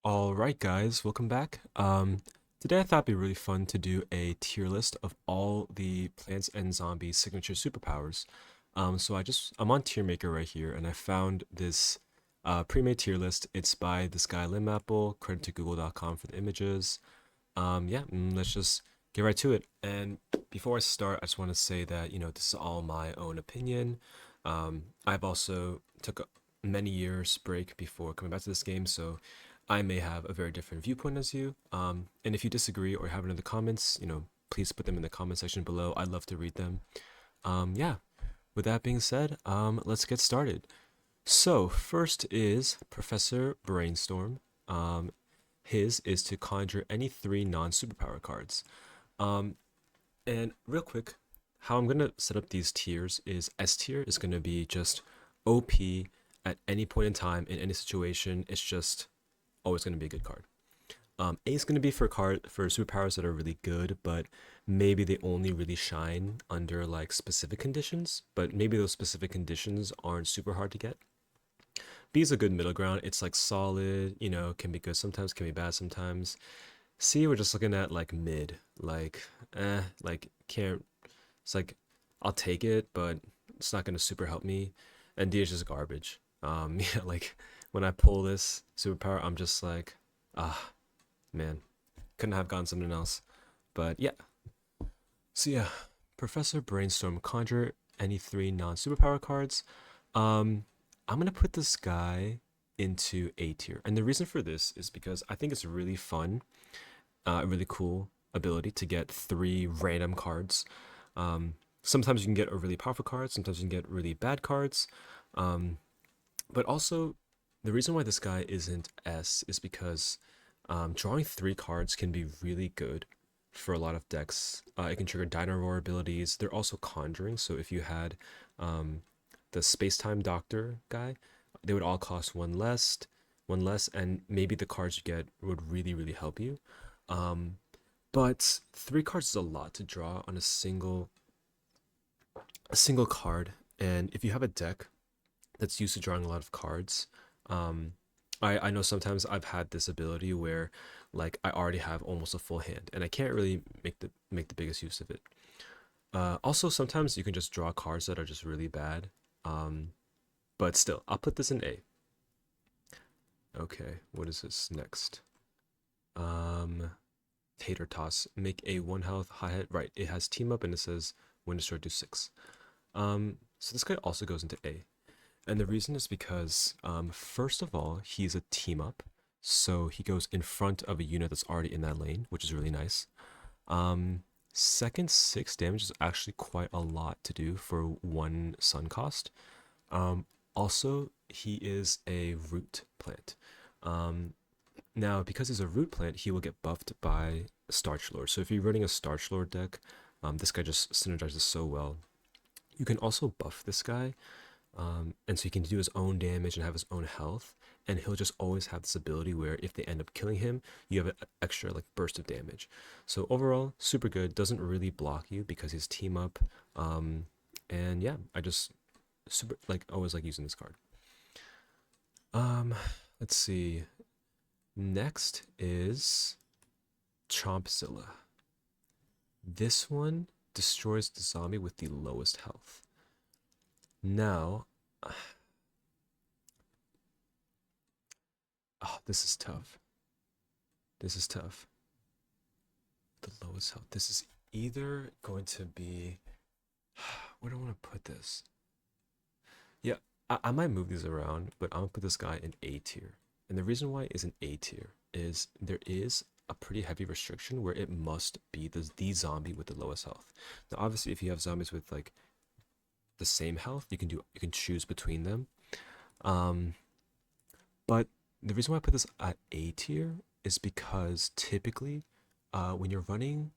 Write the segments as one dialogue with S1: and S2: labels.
S1: All right, guys, welcome back. Today I thought it'd be really fun to do a tier list of all the Plants and Zombies signature superpowers. I'm on Tier Maker right here, and I found this pre-made tier list. It's by this guy Limapple. Credit to Google.com for the images. Let's just get right to it. And before I start, I just want to say that this is all my own opinion. I've also took many years break before coming back to this game, so I may have a very different viewpoint as you. And if you disagree or have it in the comments, please put them in the comment section below. I'd love to read them. Yeah. With that being said, let's get started. So first is Professor Brainstorm. His is to conjure any three non-superpower cards. Um, and real quick, how I'm gonna set up these tiers is S tier is gonna be just OP at any point in time in any situation. It's just always gonna be a good card. A is gonna be for superpowers that are really good, but maybe they only really shine under like specific conditions. But maybe those specific conditions aren't super hard to get. B is a good middle ground. It's like solid, can be good sometimes, can be bad sometimes. C, we're just looking at like mid, like can't. It's like I'll take it, but it's not gonna super help me. And D is just garbage. Yeah, like when I pull this superpower, I'm just like, ah, man, couldn't have gotten something else. But yeah, so yeah, Professor Brainstorm, conjure any three non-superpower cards. Um, I'm gonna put this guy into A tier, and the reason for this is because I think it's really fun, a really cool ability to get three random cards. Sometimes you can get a really powerful card, sometimes you can get really bad cards. Um, but also, the reason why this guy isn't S is because drawing three cards can be really good for a lot of decks. It can trigger Dino Roar abilities. They're also conjuring, so if you had um, the Space Time Doctor guy, they would all cost one less, and maybe the cards you get would really, really help you. Um, but three cards is a lot to draw on a single card, and if you have a deck that's used to drawing a lot of cards, um, I know sometimes I've had this ability where like I already have almost a full hand and I can't really make the biggest use of it. Also, sometimes you can just draw cards that are just really bad. Um, but still, I'll put this in A. Okay, what is this next? Um, Tater Toss. Make a one health high hit. Right, it has team up and it says when destroyed do 6. So this guy also goes into A. And the reason is because, first of all, he's a team up. So he goes in front of a unit that's already in that lane, which is really nice. Um, Second, 6 damage is actually quite a lot to do for one sun cost. Also, he is a root plant. Um, Now, because he's a root plant, he will get buffed by Starch Lord. So if you're running a Starch Lord deck, this guy just synergizes so well. You can also buff this guy, and so he can do his own damage and have his own health. And he'll just always have this ability where if they end up killing him, you have an extra like burst of damage. So overall, super good. Doesn't really block you because he's team up. And yeah, I just super like always like using this card. Um, let's see. Next is Chompzilla. This one destroys the zombie with the lowest health. Now, oh, this is tough. This is tough. The lowest health. This is either going to be. Where do I want to put this? Yeah, I might move these around, but I'm gonna put this guy in A tier. And the reason why is in A tier is there is a pretty heavy restriction where it must be the zombie with the lowest health. Now, obviously, if you have zombies with like the same health, you can choose between them. Um, but the reason why I put this at A tier is because typically, when you're running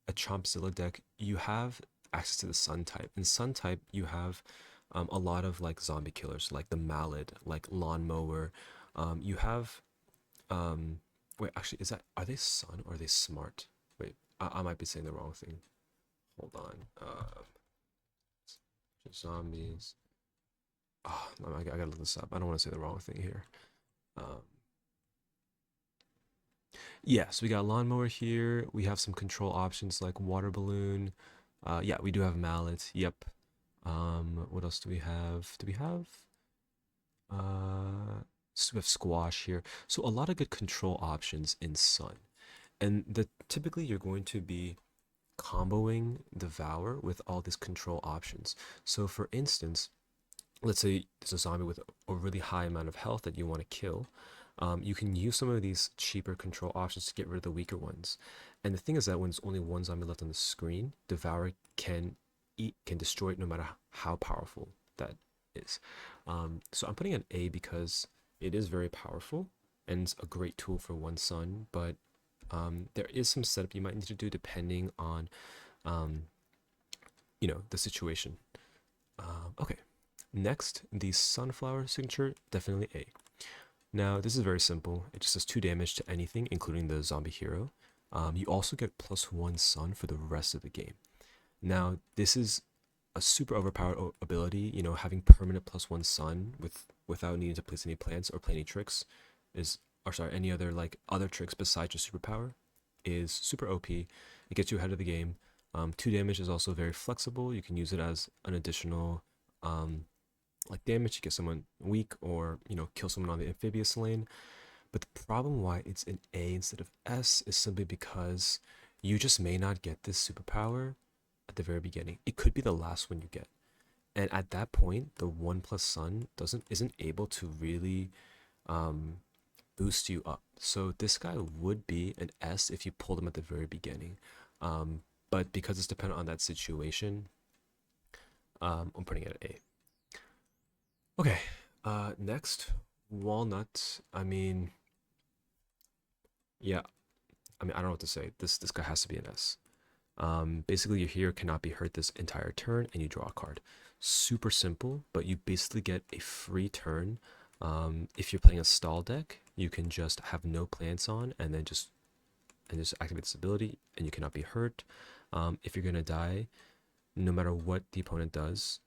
S1: a Chompzilla deck, you have access to the Sun type. In Sun type, you have a lot of like zombie killers, like the Mallet, like Lawnmower. You have wait, actually, are they Sun or are they Smart? Wait, I might be saying the wrong thing. Hold on. Zombies. Oh, no, I gotta look this up. I don't want to say the wrong thing here. Um, Yeah, so we got lawnmower here. We have some control options like water balloon. Yeah, we do have mallet. Yep. What else do we have? Do we have we have squash here. So a lot of good control options in Sun. And typically you're going to be comboing Devour with all these control options. So for instance, let's say there's a zombie with a really high amount of health that you want to kill. You can use some of these cheaper control options to get rid of the weaker ones. And the thing is that when there's only one zombie left on the screen, Devour can destroy it no matter how powerful that is. So I'm putting an A because it is very powerful and it's a great tool for one sun, but there is some setup you might need to do depending on um, the situation. Okay, next, the sunflower signature, definitely A. Now, this is very simple. It just does 2 damage to anything, including the zombie hero. You also get +1 sun for the rest of the game. Now, this is a super overpowered ability. Having permanent +1 sun without needing to place any plants or play any tricks or sorry, any other like other tricks besides your superpower is super OP. It gets you ahead of the game. 2 damage is also very flexible. You can use it as an additional like damage to get someone weak or kill someone on the amphibious lane. But the problem why it's an A instead of S is simply because you just may not get this superpower at the very beginning. It could be the last one you get, and at that point the 1+sun isn't able to really boost you up. So this guy would be an S if you pulled him at the very beginning, but because it's dependent on that situation, I'm putting it at A. Okay, next, walnut. Yeah, I don't know what to say. This guy has to be an S. Basically, your hero cannot be hurt this entire turn, and you draw a card. Super simple, but you basically get a free turn. If you're playing a stall deck, you can just have no plants on, and then just activate this ability, and you cannot be hurt. If you're gonna die, no matter what the opponent does,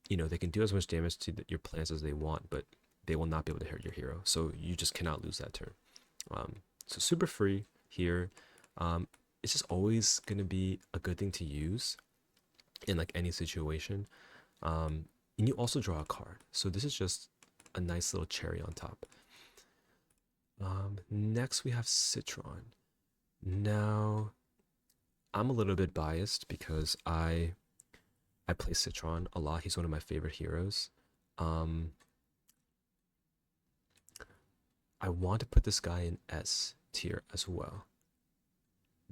S1: they can do as much damage to your plants as they want, but they will not be able to hurt your hero. So you just cannot lose that turn. So super free here. It's just always going to be a good thing to use in like any situation. And you also draw a card. So this is just a nice little cherry on top. Next we have Citron. Now, I'm a little bit biased because I play Citron a lot. He's one of my favorite heroes. I want to put this guy in S tier as well,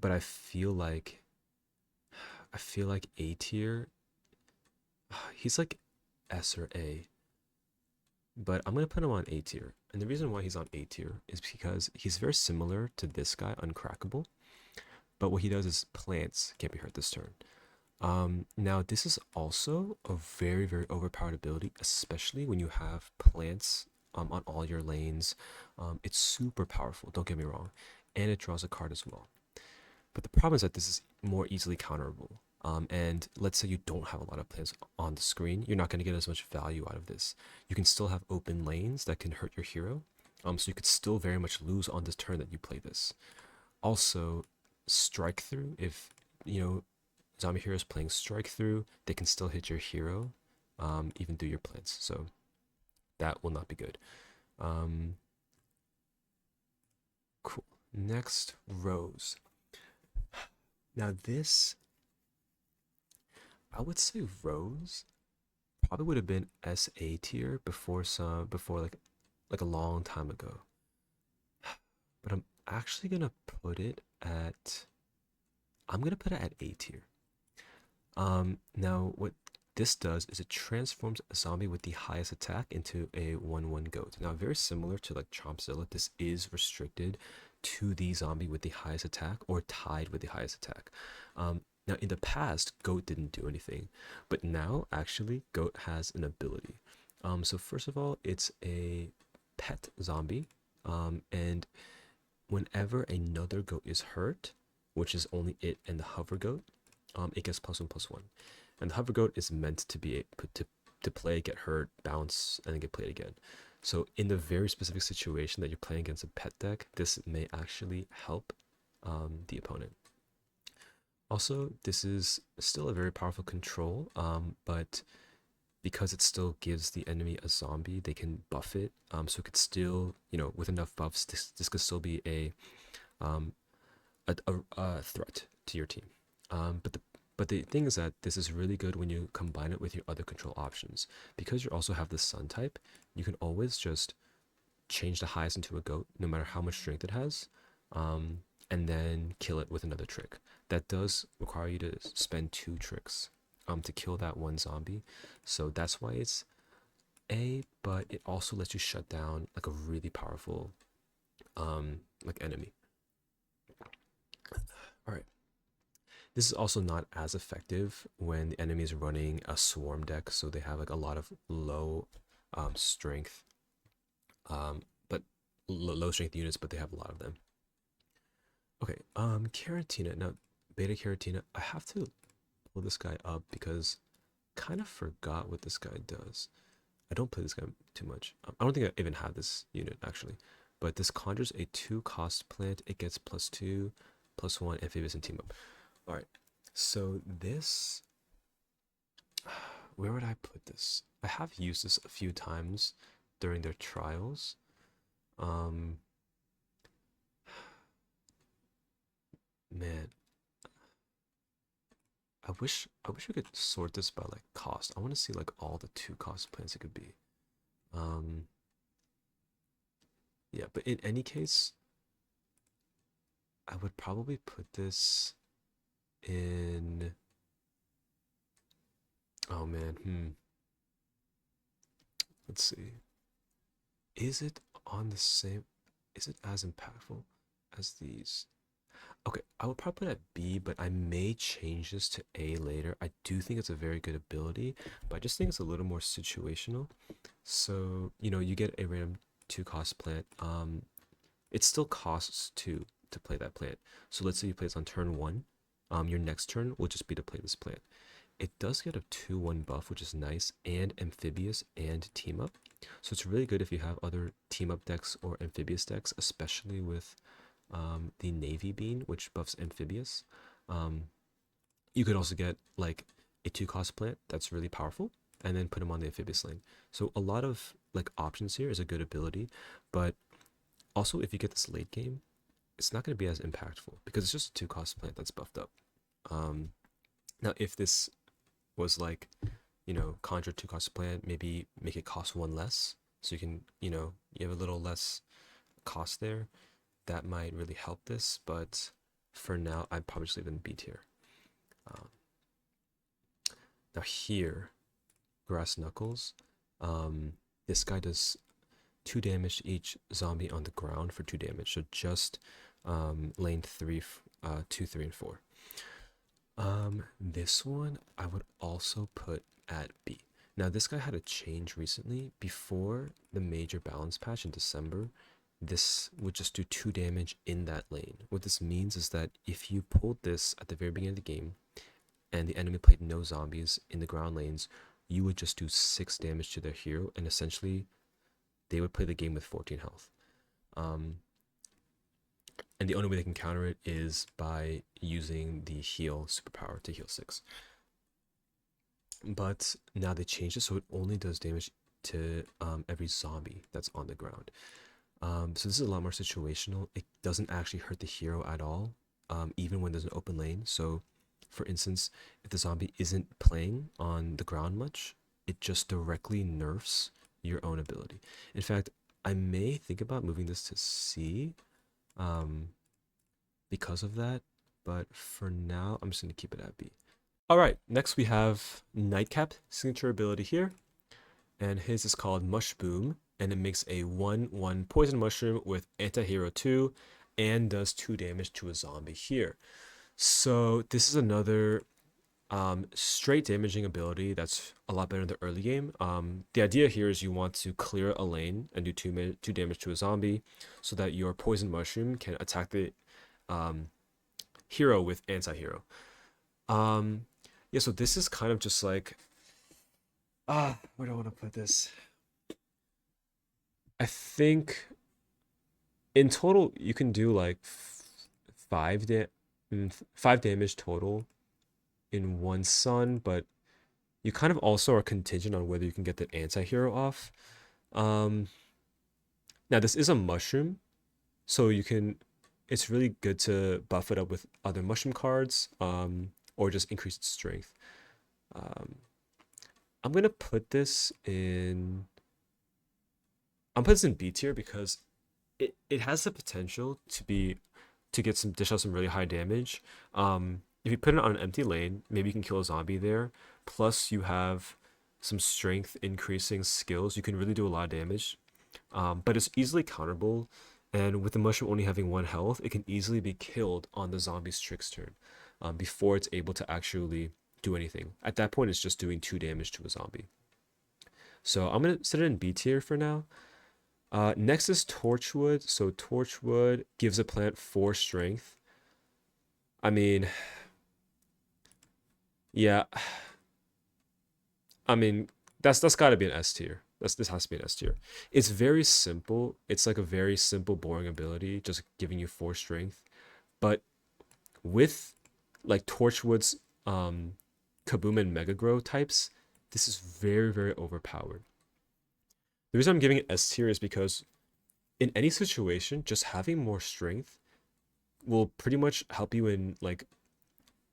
S1: but I feel like A tier. He's like S or A, but I'm gonna put him on A tier. And the reason why he's on A tier is because he's very similar to this guy, Uncrackable, but what he does is plants can't be hurt this turn. Now this is also a very, very overpowered ability, especially when you have plants on all your lanes. It's super powerful, don't get me wrong, and it draws a card as well. But the problem is that this is more easily counterable. And let's say you don't have a lot of plants on the screen, you're not going to get as much value out of this. You can still have open lanes that can hurt your hero. So you could still very much lose on this turn that you play this. Also, strike through, if zombie heroes playing strike through, they can still hit your hero, even through your plants. So that will not be good. Cool. Next, Rose. Now this, I would say Rose probably would have been SA tier before like a long time ago. But I'm gonna put it at A tier. Now what this does is it transforms a zombie with the highest attack into a 1/1 goat. Now very similar to like Chompzilla, this is restricted to the zombie with the highest attack or tied with the highest attack. Now in the past, goat didn't do anything, but now actually goat has an ability. So first of all, it's a pet zombie, and whenever another goat is hurt, which is only it and the hover goat, it gets +1/+1. And the hover goat is meant to be put to play, get hurt, bounce, and then get played again. So in the very specific situation that you're playing against a pet deck, this may actually help the opponent. Also, this is still a very powerful control, but because it still gives the enemy a zombie, they can buff it. So it could still, with enough buffs, this could still be um, a threat to your team. But the thing is that this is really good when you combine it with your other control options. Because you also have the sun type, you can always just change the highest into a goat, no matter how much strength it has, and then kill it with another trick. That does require you to spend 2 tricks to kill that one zombie. So that's why it's A, but it also lets you shut down like a really powerful like enemy. All right. This is also not as effective when the enemy is running a swarm deck, so they have like a lot of low strength, but low strength units, but they have a lot of them. Okay, Caratina. Now, Beta Caratina, I have to pull this guy up because kind of forgot what this guy does. I don't play this guy too much. I don't think I even have this unit actually, but this conjures a 2-cost plant. It gets +2, +1 amphibious and team up. All right, so this, where would I put this? I have used this a few times during their trials. Man, I wish we could sort this by like cost. I want to see like all the 2-cost plants it could be. Um, yeah, but in any case, I would probably put this in. Oh man, let's see. Is it on the same? Is it as impactful as these? Okay, I would probably put it at B, but I may change this to A later. I do think it's a very good ability, but I just think it's a little more situational. So, you get a random 2-cost plant. It still costs 2 to play that plant. So let's say you play this on turn 1. Your next turn will just be to play this plant. It does get a 2/1 buff, which is nice, and amphibious and team up. So it's really good if you have other team up decks or amphibious decks, especially with the Navy Bean, which buffs amphibious. You could also get like a 2-cost plant that's really powerful, and then put them on the amphibious lane. So a lot of like options here is a good ability, but also if you get this late game, it's not going to be as impactful because it's just a 2-cost plant that's buffed up. Um, Now if this was like, conjure 2-cost plant, maybe make it cost 1 less, so you can, you have a little less cost there. That might really help this, but for now, I'd probably just leave it in B tier. Um, Now here, Grass Knuckles, this guy does 2 damage to each zombie on the ground for 2 damage, so just lane 3, 2, 3, and 4. This one I would also put at B. Now this guy had a change recently. Before the major balance patch in December, this would just do 2 damage in that lane. What this means is that if you pulled this at the very beginning of the game and the enemy played no zombies in the ground lanes, you would just do 6 damage to their hero, and essentially they would play the game with 14 health. And the only way they can counter it is by using the heal superpower to heal 6. But now they changed it so it only does damage to every zombie that's on the ground. So this is a lot more situational. It doesn't actually hurt the hero at all, even when there's an open lane. So for instance, if the zombie isn't playing on the ground much, it just directly nerfs your own ability. In fact, I may think about moving this to C because of that, but for now, I'm just going to keep it at B. All right, next we have Nightcap signature ability here, and his is called Mush Boom, and it makes a 1/1 poison mushroom with anti-hero 2 and does 2 damage to a zombie here. So this is another straight damaging ability that's a lot better in the early game. The idea here is you want to clear a lane and do 2 damage to a zombie so that your poison mushroom can attack the hero with anti-hero. Yeah, so this is kind of just like, where do I want to put this? I think in total you can do like five da- 5 damage total in one sun, but you kind of also are contingent on whether you can get the anti-hero off. Um, Now this is a mushroom, so you can. It's really good to buff it up with other mushroom cards, or just increase its strength. Um, I'm gonna put this in. I'm putting this in B tier because it has the potential to get some dish out some really high damage. If you put it on an empty lane, maybe you can kill a zombie there. Plus, you have some strength increasing skills. You can really do a lot of damage. But it's easily counterable, and with the mushroom only having 1 health, it can easily be killed on the zombie's trick's turn, before it's able to actually do anything. At that point, it's just doing 2 damage to a zombie. So I'm gonna set it in B tier for now. Next is Torchwood. So Torchwood gives a plant 4 strength. I mean, yeah, I mean that's got to be an S tier. This has to be an S tier. It's very simple. It's like a very simple, boring ability, just giving you 4 strength. But with like Torchwood's Kaboom and Mega Grow types, this is very, very overpowered. The reason I'm giving it S tier is because in any situation, just having more strength will pretty much help you in like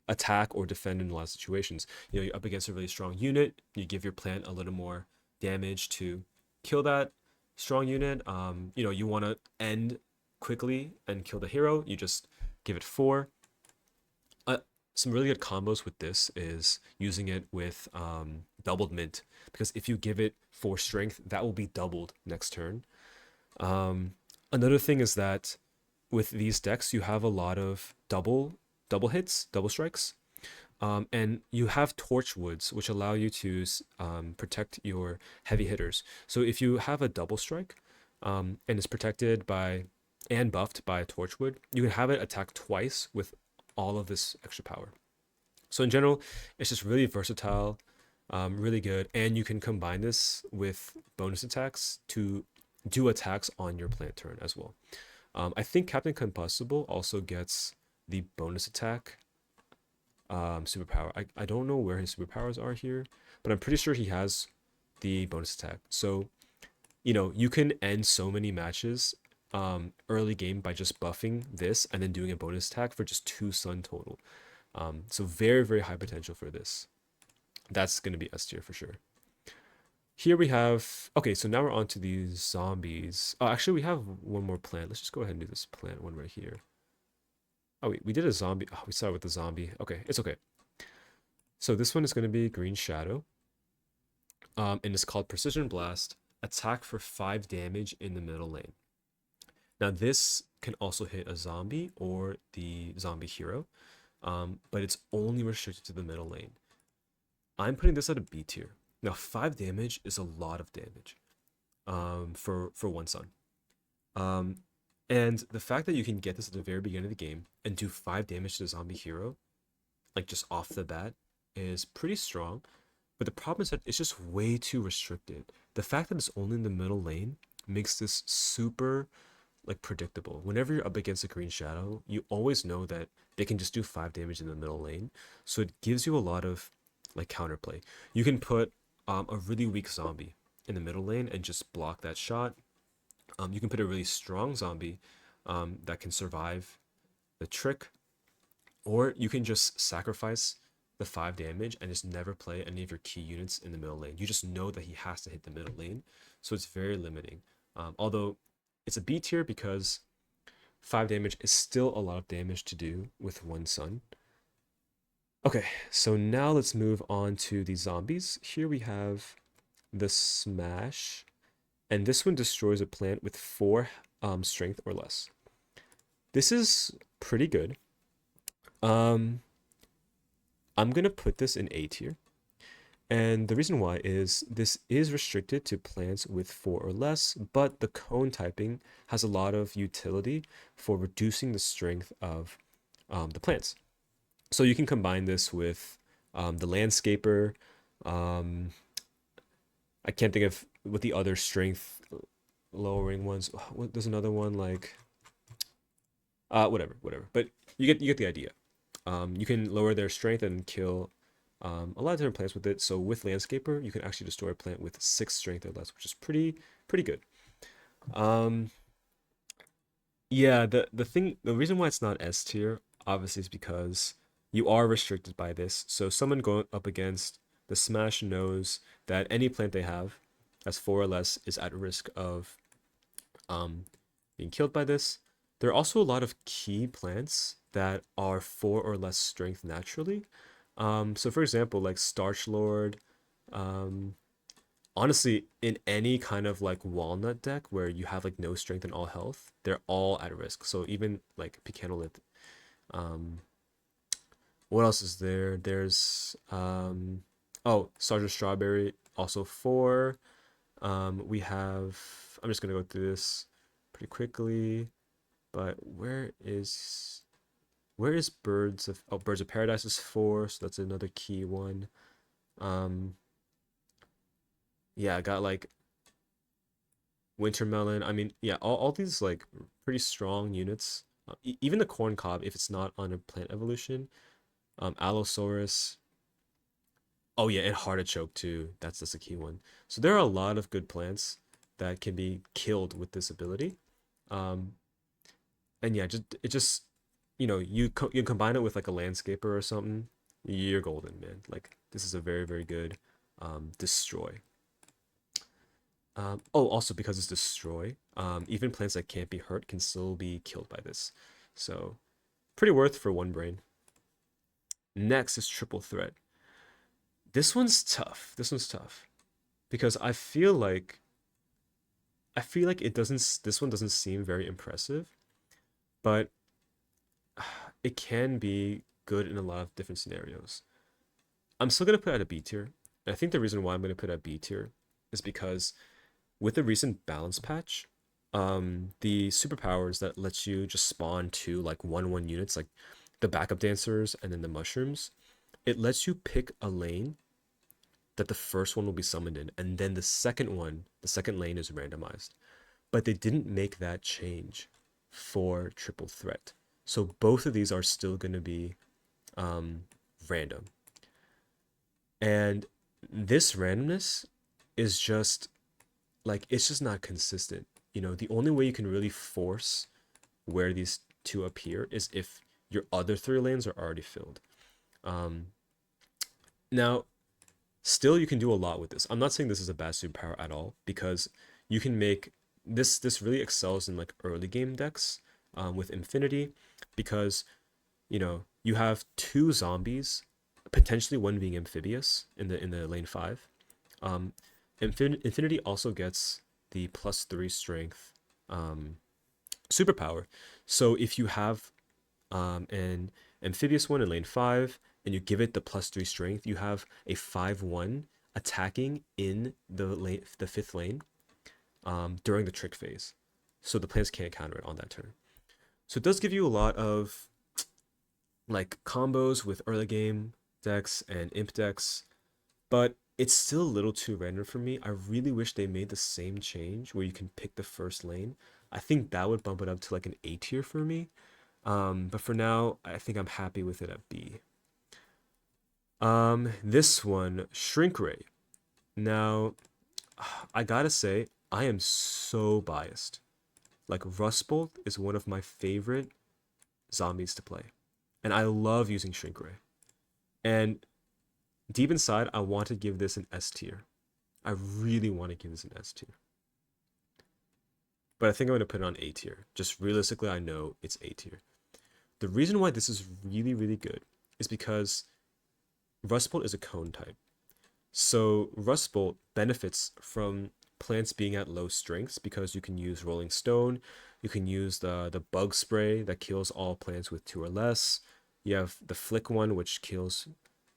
S1: attack or defend in a lot of situations. You're up against a really strong unit, you give your plant a little more damage to kill that strong unit. You want to end quickly and kill the hero, you just give it 4. uh, some really good combos with this is using it with doubled mint, because if you give it 4 strength, that will be doubled next turn. Um, Another thing is that with these decks, you have a lot of double hits, double strikes, and you have Torchwoods, which allow you to protect your heavy hitters. So if you have a double strike, and it's protected by and buffed by a Torchwood, you can have it attack twice with all of this extra power. So in general, it's just really versatile, really good, and you can combine this with bonus attacks to do attacks on your plant turn as well. I think Captain Combustible also gets the bonus attack superpower. I don't know where his superpowers are here, but I'm pretty sure he has the bonus attack. So you can end so many matches early game by just buffing this and then doing a bonus attack for just 2 sun total. So very, very high potential for this. That's going to be S tier for sure. Here we have, okay, so now we're on to these zombies. Oh, actually, we have one more plant. Let's just go ahead and do this plant one right here. Oh, we did a zombie. Oh, we started with the zombie. Okay, it's okay. So this one is going to be Green Shadow. And it's called Precision Blast. Attack for 5 damage in the middle lane. Now, this can also hit a zombie or the zombie hero, but it's only restricted to the middle lane. I'm putting this at a B tier. Now, 5 damage is a lot of damage for 1 sun. Um, and the fact that you can get this at the very beginning of the game and do 5 damage to the zombie hero, like just off the bat, is pretty strong. But the problem is that it's just way too restricted. The fact that it's only in the middle lane makes this super like predictable. Whenever you're up against a Green Shadow, you always know that they can just do 5 damage in the middle lane. So it gives you a lot of like counterplay. You can put a really weak zombie in the middle lane and just block that shot. You can put a really strong zombie that can survive the trick, or you can just sacrifice the 5 damage and just never play any of your key units in the middle lane. You just know that he has to hit the middle lane, so it's very limiting. Although it's a B tier because 5 damage is still a lot of damage to do with 1 sun. Okay, so now let's move on to the zombies. Here we have the Smash, and this one destroys a plant with 4 strength or less. This is pretty good. Um, I'm gonna put this in A tier. And the reason why is this is restricted to plants with 4 or less, but the cone typing has a lot of utility for reducing the strength of the plants. So you can combine this with the landscaper. Um, I can't think of what the other strength. lowering ones. There's another one like whatever. But you get the idea. You can lower their strength and kill a lot of different plants with it. So with Landscaper, you can actually destroy a plant with 6 strength or less, which is pretty good. Um, yeah, the reason why it's not S tier obviously is because you are restricted by this. So someone going up against the Smash knows that any plant they have that's 4 or less is at risk of um being killed by this. There are also a lot of key plants that are 4 or less strength naturally. So for example, like Starch Lord, um, honestly, in any kind of like walnut deck where you have like no strength and all health, they're all at risk. So even like Picanolith. Um, what else is there? There's oh, Sergeant Strawberry, also 4. We have I'm just gonna go through this pretty quickly, but where is Birds of Paradise is 4, so that's another key one. Um, yeah, I got like Wintermelon. I mean, yeah, all these like pretty strong units. Even the corn cob, if it's not on a plant evolution. Allosaurus. Oh yeah, and Heartichoke too. That's a key one. So there are a lot of good plants that can be killed with this ability. Um, and yeah, just you combine it with like a landscaper or something, you're golden, man. Like this is a very good destroy. Oh, also because it's destroy, even plants that can't be hurt can still be killed by this. So pretty worth for one brain. Next is triple threat. This one's tough. This one's tough because I feel like it doesn't. This one doesn't seem very impressive, but it can be good in a lot of different scenarios. I'm still gonna put it at a B tier. And I think the reason why I'm gonna put it at B tier is because with the recent balance patch, the superpowers that lets you just spawn 2 like 1/1 units, like the backup dancers and then the mushrooms, it lets you pick a lane that the first one will be summoned in, and then the second lane is randomized. But they didn't make that change for triple threat. So both of these are still going to be um, random. And this randomness is just like, it's just not consistent. The only way you can really force where these two appear is if your other 3 lanes are already filled. Um, Now, still, you can do a lot with this. I'm not saying this is a bad superpower at all because you can make this really excels in like early game decks with Infinity because you have 2 zombies, potentially one being amphibious in the lane 5. Um, Infinity also gets the +3 strength superpower. So if you have an amphibious one in lane 5 and you give it the +3 strength, you have a 5/1 attacking in the 5th lane during the trick phase. So the plants can't counter it on that turn. So it does give you a lot of like combos with early game decks and imp decks, but it's still a little too random for me. I really wish they made the same change where you can pick the first lane. I think that would bump it up to like an A tier for me. But for now, I think I'm happy with it at B. This one, Shrink Ray. Now, I gotta say, I am so biased. Like, Rustbolt is one of my favorite zombies to play. And I love using Shrink Ray. And deep inside, I want to give this an S tier. I really want to give this an S tier. But I think I'm going to put it on A tier. Just realistically, I know it's A tier. The reason why this is really good is because Rustbolt is a cone type. So Rustbolt benefits from plants being at low strengths because you can use Rolling Stone, you can use the bug spray that kills all plants with 2 or less. You have the flick one which kills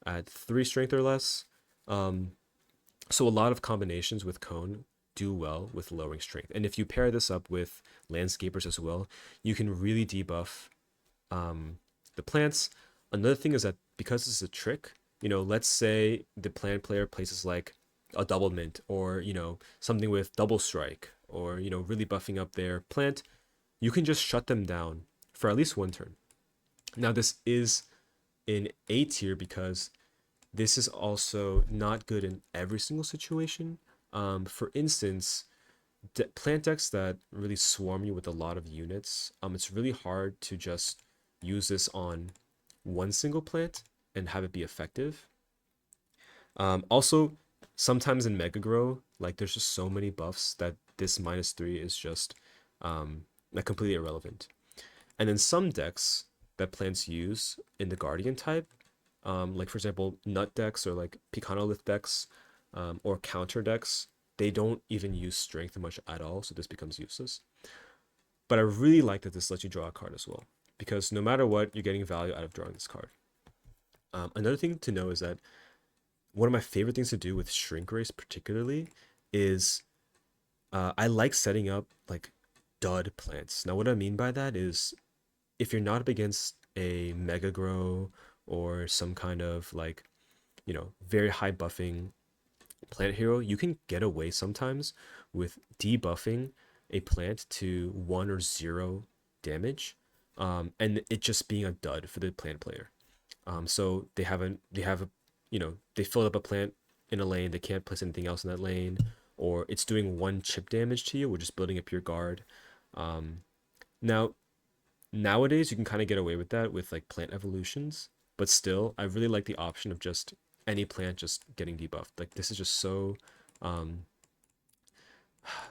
S1: at 3 strength or less. So a lot of combinations with cone do well with lowering strength. And if you pair this up with landscapers as well, you can really debuff the plants. Another thing is that because this is a trick, let's say the plant player places like a double mint or something with double strike or, really buffing up their plant, you can just shut them down for at least one turn. Now, this is in A tier because this is also not good in every single situation. For instance, plant decks that really swarm you with a lot of units, it's really hard to just use this on one single plant and have it be effective. Also, sometimes in Mega Grow, like there's just so many buffs that this -3 is just like completely irrelevant. And then some decks that plants use in the Guardian type, like for example, Nut decks or like Picanolith decks, or counter decks, they don't even use strength much at all, so this becomes useless. But I really like that this lets you draw a card as well, because no matter what, you're getting value out of drawing this card. Another thing to know is that one of my favorite things to do with Shrink Race particularly is I like setting up like dud plants. Now what I mean by that is if you're not up against a Mega Grow or some kind of like, very high buffing plant hero, you can get away sometimes with debuffing a plant to 1 or 0 damage, and it just being a dud for the plant player. So they filled up a plant in a lane, they can't place anything else in that lane, or it's doing 1 chip damage to you, which is building up your guard. Now, nowadays you can kind of get away with that with like plant evolutions, but still, I really like the option of just any plant just getting debuffed. Like this is just so, um,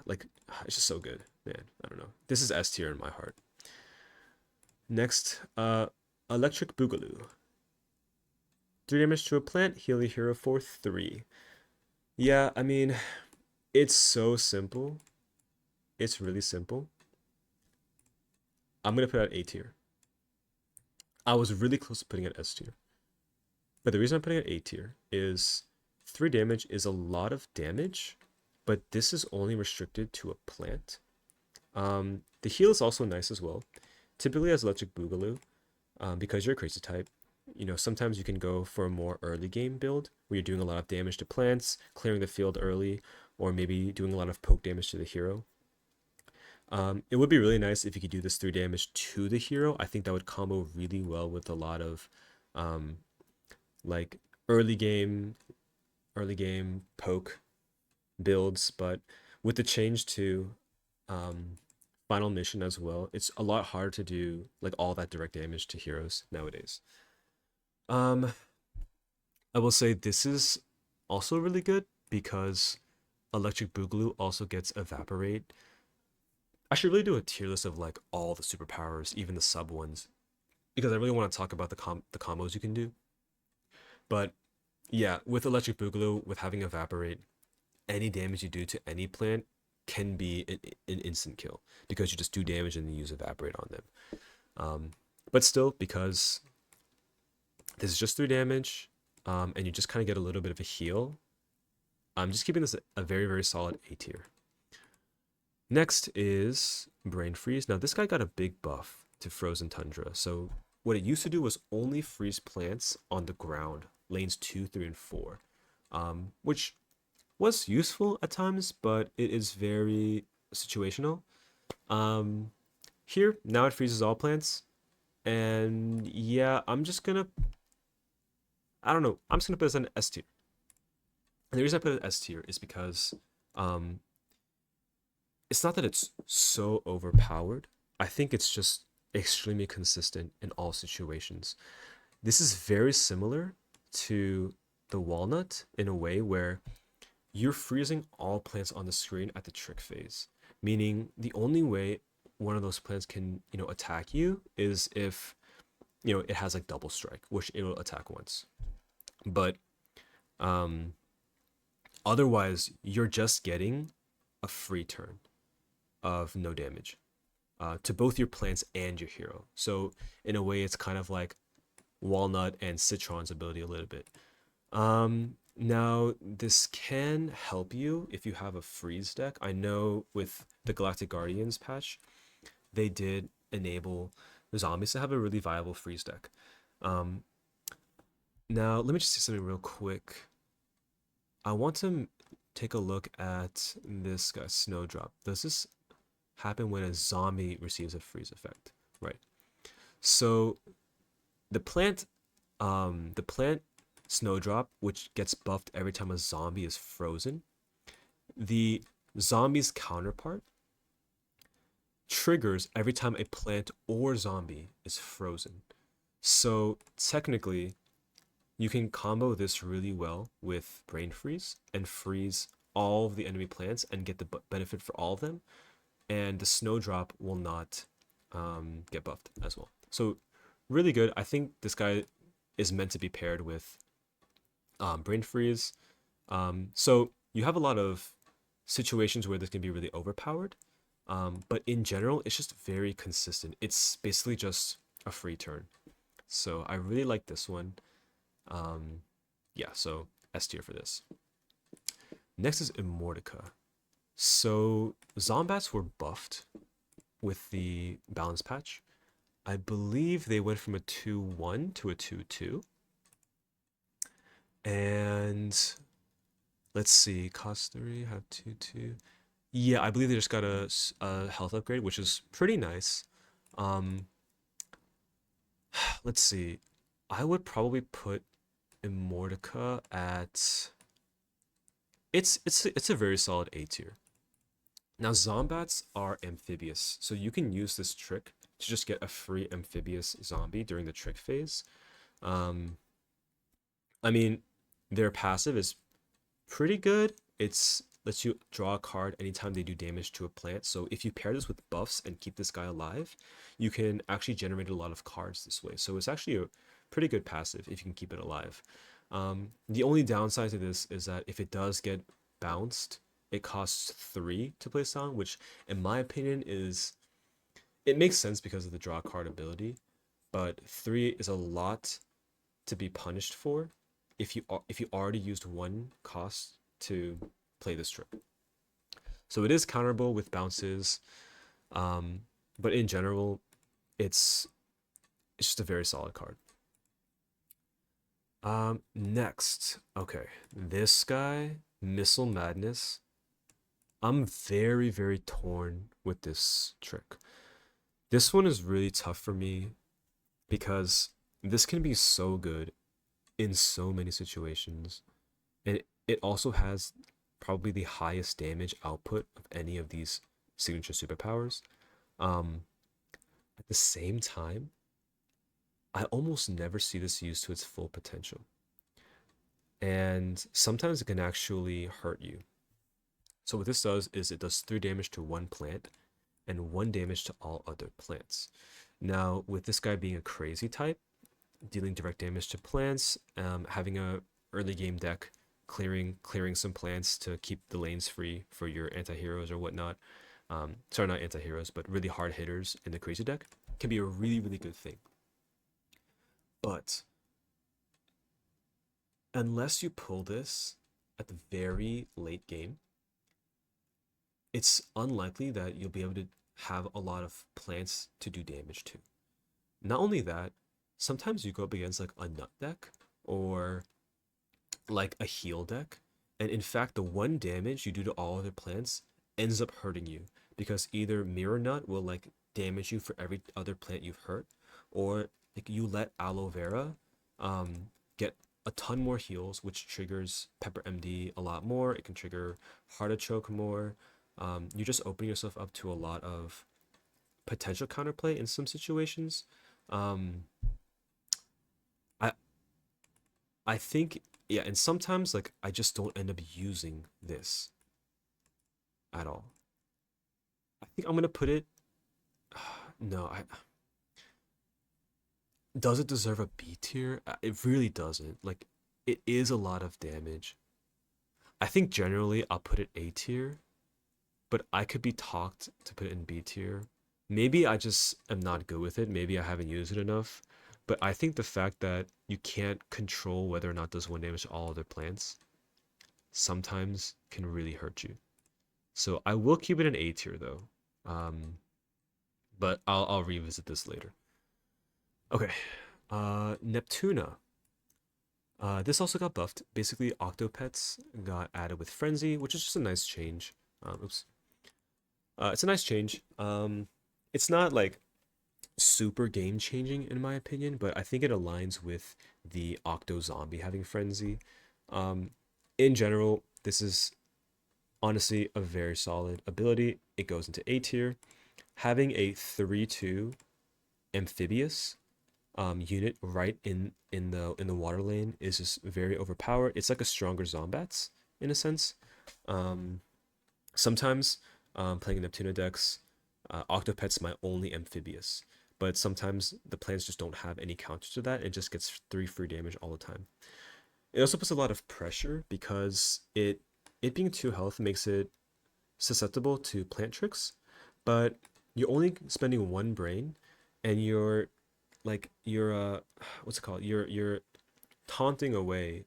S1: like it's just so good, man. I don't know. This is S tier in my heart. Next, Electric Boogaloo. 3 damage to a plant, heal a hero for 3. Yeah, I mean, it's so simple. It's really simple. I'm gonna put it at A tier. I was really close to putting it S tier. But the reason I'm putting it A tier is 3 damage is a lot of damage, but this is only restricted to a plant. The heal is also nice as well. Typically as Electric Boogaloo, because you're a crazy type, sometimes you can go for a more early game build where you're doing a lot of damage to plants, clearing the field early, or maybe doing a lot of poke damage to the hero. It would be really nice if you could do this 3 damage to the hero. I think that would combo really well with a lot of like early game poke builds, but with the change to final mission as well, it's a lot harder to do like all that direct damage to heroes nowadays. Um, I will say this is also really good because Electric Boogaloo also gets Evaporate. I should really do a tier list of like all the superpowers, even the sub ones, because I really want to talk about the combos you can do. But yeah, with Electric Boogaloo, with having Evaporate, any damage you do to any plant can be an instant kill because you just do damage and then use Evaporate on them. But still, because this is just 3 damage, and you just kind of get a little bit of a heal, I'm just keeping this a very, very solid A tier. Next is Brain Freeze. Now, this guy got a big buff to Frozen Tundra. So what it used to do was only freeze plants on the ground, lanes 2, 3, and 4, which was useful at times, but it is very situational. Here, now it freezes all plants. And yeah, I don't know, I'm just gonna put this in S tier. And the reason I put it in S tier is because it's not that it's so overpowered. I think it's just extremely consistent in all situations. This is very similar to the Walnut in a way where you're freezing all plants on the screen at the trick phase, meaning the only way one of those plants can, attack you is if, it has like double strike, which it will attack once. But otherwise, you're just getting a free turn of no damage to both your plants and your hero. So in a way, it's kind of like Walnut and Citron's ability a little bit. Now, this can help you if you have a freeze deck. I know with the Galactic Guardians patch, they did enable the zombies to have a really viable freeze deck. Now, let me just say something real quick. I want to take a look at this guy, Snowdrop. Does this happen when a zombie receives a freeze effect? Right. So the plant Snowdrop, which gets buffed every time a zombie is frozen, the zombie's counterpart triggers every time a plant or zombie is frozen. So technically, you can combo this really well with Brain Freeze and freeze all of the enemy plants and get the benefit for all of them, and the Snowdrop will not get buffed as well. So really good. I think this guy is meant to be paired with Brain Freeze. So you have a lot of situations where this can be really overpowered, but in general, it's just very consistent. It's basically just a free turn. So I really like this one. Yeah, so S tier for this. Next is Immortica. So Zombats were buffed with the balance patch. I believe they went from a 2-1 to a 2-2. And let's see, cost 3, have 2-2. Yeah, I believe they just got a health upgrade, which is pretty nice. Let's see. I would probably put Immortica at it's a very solid A tier. Now Zombats are amphibious, so you can use this trick to just get a free amphibious zombie during the trick phase. Um, I mean, their passive is pretty good. It's lets you draw a card anytime they do damage to a plant. So if you pair this with buffs and keep this guy alive, you can actually generate a lot of cards this way. So it's actually a pretty good passive if you can keep it alive. The only downside to this is that if it does get bounced, it costs 3 to place down, which in my opinion is it makes sense because of the draw card ability, but 3 is a lot to be punished for if you already used 1 cost to play this trick. So it is counterable with bounces, but in general, it's just a very solid card. Next, okay, this guy, Missile Madness. I'm very, very torn with this trick. This one is really tough for me because this can be so good in so many situations, and it also has probably the highest damage output of any of these signature superpowers. Um, at the same time, I almost never see this used to its full potential. And sometimes it can actually hurt you. So what this does is it does 3 damage to one plant and 1 damage to all other plants. Now, with this guy being a crazy type, dealing direct damage to plants, having a early game deck, clearing some plants to keep the lanes free for your anti-heroes or whatnot. Sorry, not anti-heroes, but really hard hitters in the crazy deck can be a really, really good thing. But unless you pull this at the very late game, it's unlikely that you'll be able to have a lot of plants to do damage to. Not only that, sometimes you go up against like a nut deck or like a heal deck, and in fact, the 1 damage you do to all other plants ends up hurting you because either Mirror Nut will like damage you for every other plant you've hurt, or like you let Aloe Vera get a ton more heals, which triggers Pepper MD a lot more. It can trigger Heartachoke more. You just open yourself up to a lot of potential counterplay in some situations. Um, I I think yeah, and sometimes like I just don't end up using this at all. I think I'm gonna put it. No, I does it deserve a B tier? It really doesn't. Like it is a lot of damage. I think generally I'll put it A tier, but I could be talked to put it in B tier. Maybe I just am not good with it. Maybe I haven't used it enough. But I think the fact that you can't control whether or not does 1 damage to all other plants sometimes can really hurt you. So I will keep it an A tier though. Um, but I'll revisit this later. Okay. Neptuna. This also got buffed. Basically, Octopets got added with Frenzy, which is just a nice change. Oops. It's a nice change. It's not like super game changing in my opinion, but I think it aligns with the Octo Zombie having Frenzy. Um, in general, this is honestly a very solid ability. It goes into A tier. Having a 3/2 amphibious unit right in the water lane is just very overpowered. It's like a stronger Zombats in a sense. Um, Sometimes playing Neptuna decks, Octopet's my only amphibious, but sometimes the plans just don't have any counter to that. It just gets 3 free damage all the time. It also puts a lot of pressure because it being 2 health makes it susceptible to plant tricks, but you're only spending 1 brain, and you're what's it called? You're taunting away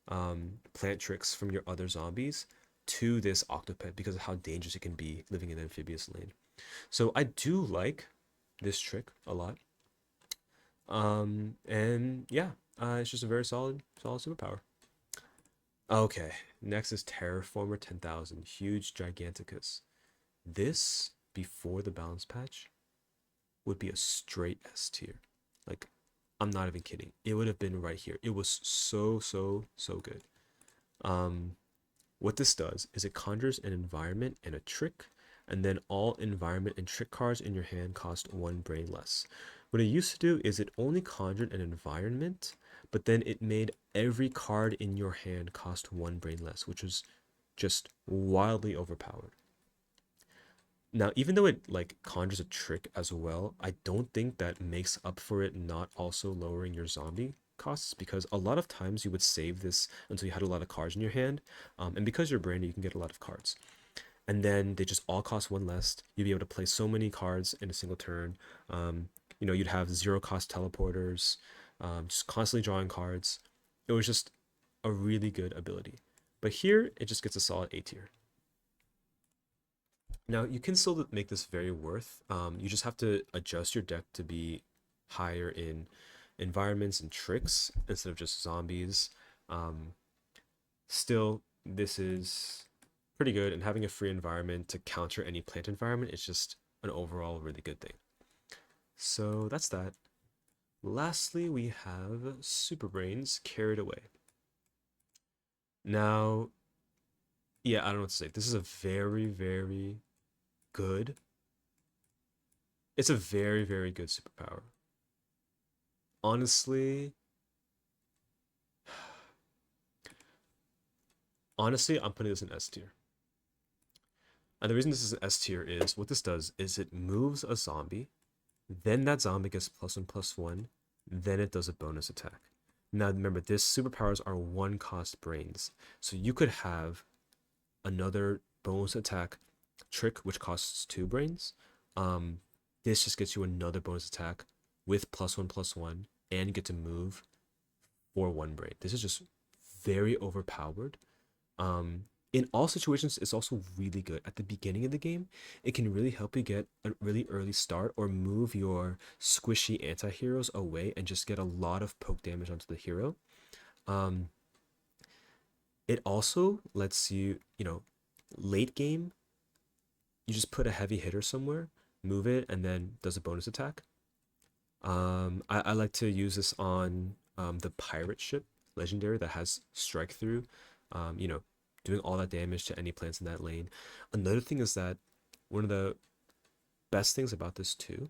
S1: plant tricks from your other zombies to this octopet because of how dangerous it can be living in an amphibious lane. So I do like this trick a lot. And yeah, it's just a very solid superpower. Okay, next is Terraformer 10,000, huge Giganticus. This before the balance patch would be a straight S tier. Like, I'm not even kidding. It would have been right here. It was so good. Um, What this does is it conjures an environment and a trick, and then all environment and trick cards in your hand cost 1 brain less. What it used to do is it only conjured an environment, but then it made every card in your hand cost 1 brain less, which was just wildly overpowered. Now, even though it like conjures a trick as well, I don't think that makes up for it not also lowering your zombie costs, because a lot of times you would save this until you had a lot of cards in your hand, and because you're brand new, you can get a lot of cards, and then they just all cost 1 less. You'd be able to play so many cards in a single turn. You'd have 0 cost teleporters, just constantly drawing cards. It was just a really good ability. But here, it just gets a solid A tier. Now, you can still make this very worth. You just have to adjust your deck to be higher in environments and tricks instead of just zombies. Um, Still, this is pretty good, and having a free environment to counter any plant environment is just an overall really good thing. So that's that. Lastly, we have Super Brains Carried Away. Now, yeah, I don't know what to say. This is a very good. It's a very good superpower. Honestly, honestly, I'm putting this in S tier. And the reason this is an S tier is what this does is it moves a zombie, then that zombie gets +1/+1, then it does a bonus attack. Now remember, this superpowers are 1 cost brains. So you could have another bonus attack trick which costs 2 brains. Um, this just gets you another bonus attack with +1/+1, and you get to move for 1 brain. This is just very overpowered. In all situations, it's also really good. At the beginning of the game, it can really help you get a really early start or move your squishy anti-heroes away and just get a lot of poke damage onto the hero. Um, it also lets you, late game, you just put a heavy hitter somewhere, move it, and then does a bonus attack. I like to use this on the pirate ship legendary that has strike through, um, you know, doing all that damage to any plants in that lane. Another thing is that one of the best things about this too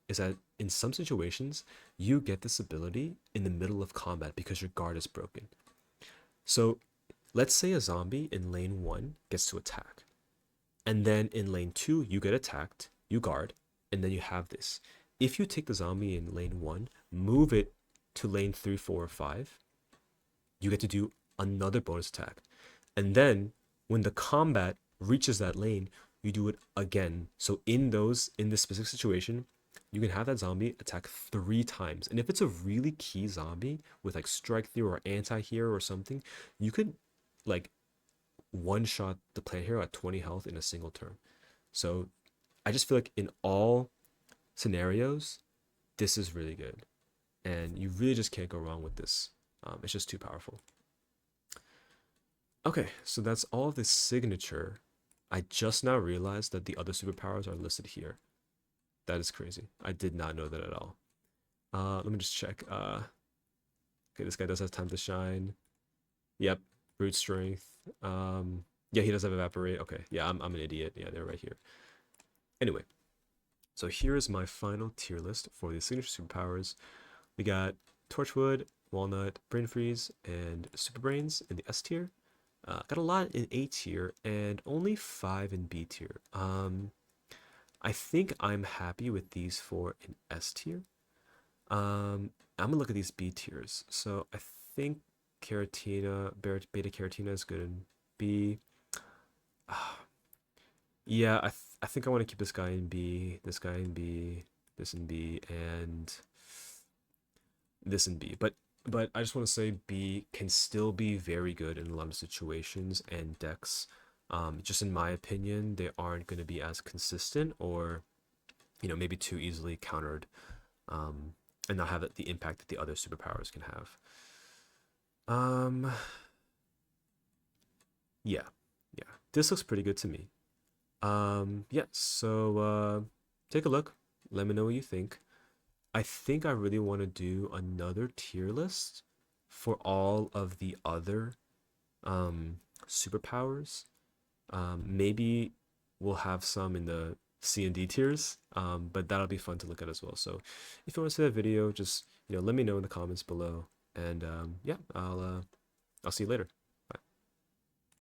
S1: is that in some situations you get this ability in the middle of combat because your guard is broken. So let's say a zombie in lane 1 gets to attack, and then in lane 2 you get attacked, you guard, and then you have this. If you take the zombie in lane 1, move it to lane 3, 4, or 5, you get to do another bonus attack. And then when the combat reaches that lane, you do it again. So in this specific situation, you can have that zombie attack 3 times. And if it's a really key zombie with like strike through or anti-hero or something, you could like one shot the plant hero at 20 health in a single turn. So I just feel like in all scenarios, this is really good. And you really just can't go wrong with this It's just too powerful. Okay, so that's all of the signature. I just now realized that the other superpowers are listed here. That is crazy. I did not know that at all. Let me just check. Okay, this guy does have time to shine. Yep, brute strength. Yeah, he does have evaporate. Okay, yeah, I'm an idiot. Yeah, they're right here. Anyway, so here is my final tier list for the signature superpowers. We got Torchwood, Walnut, Brain Freeze, and Super Brains in the S tier. Got a lot in A tier and only 5 in B tier. I think I'm happy with these 4 in S tier. I'm gonna look at these B tiers. So I think Beta Caratina is good in B. Yeah, I think I want to keep this guy in B, this guy in B, this in B, and this in B. But I just want to say B can still be very good in a lot of situations and decks. Just in my opinion, they aren't going to be as consistent or, maybe too easily countered, and not have the impact that the other superpowers can have. Yeah, yeah. This looks pretty good to me. Yeah, so take a look. Let me know what you think. I think I really want to do another tier list for all of the other superpowers. Maybe we'll have some in the C and D tiers, but that'll be fun to look at as well. So if you want to see that video, just let me know in the comments below, and yeah, I'll see you later.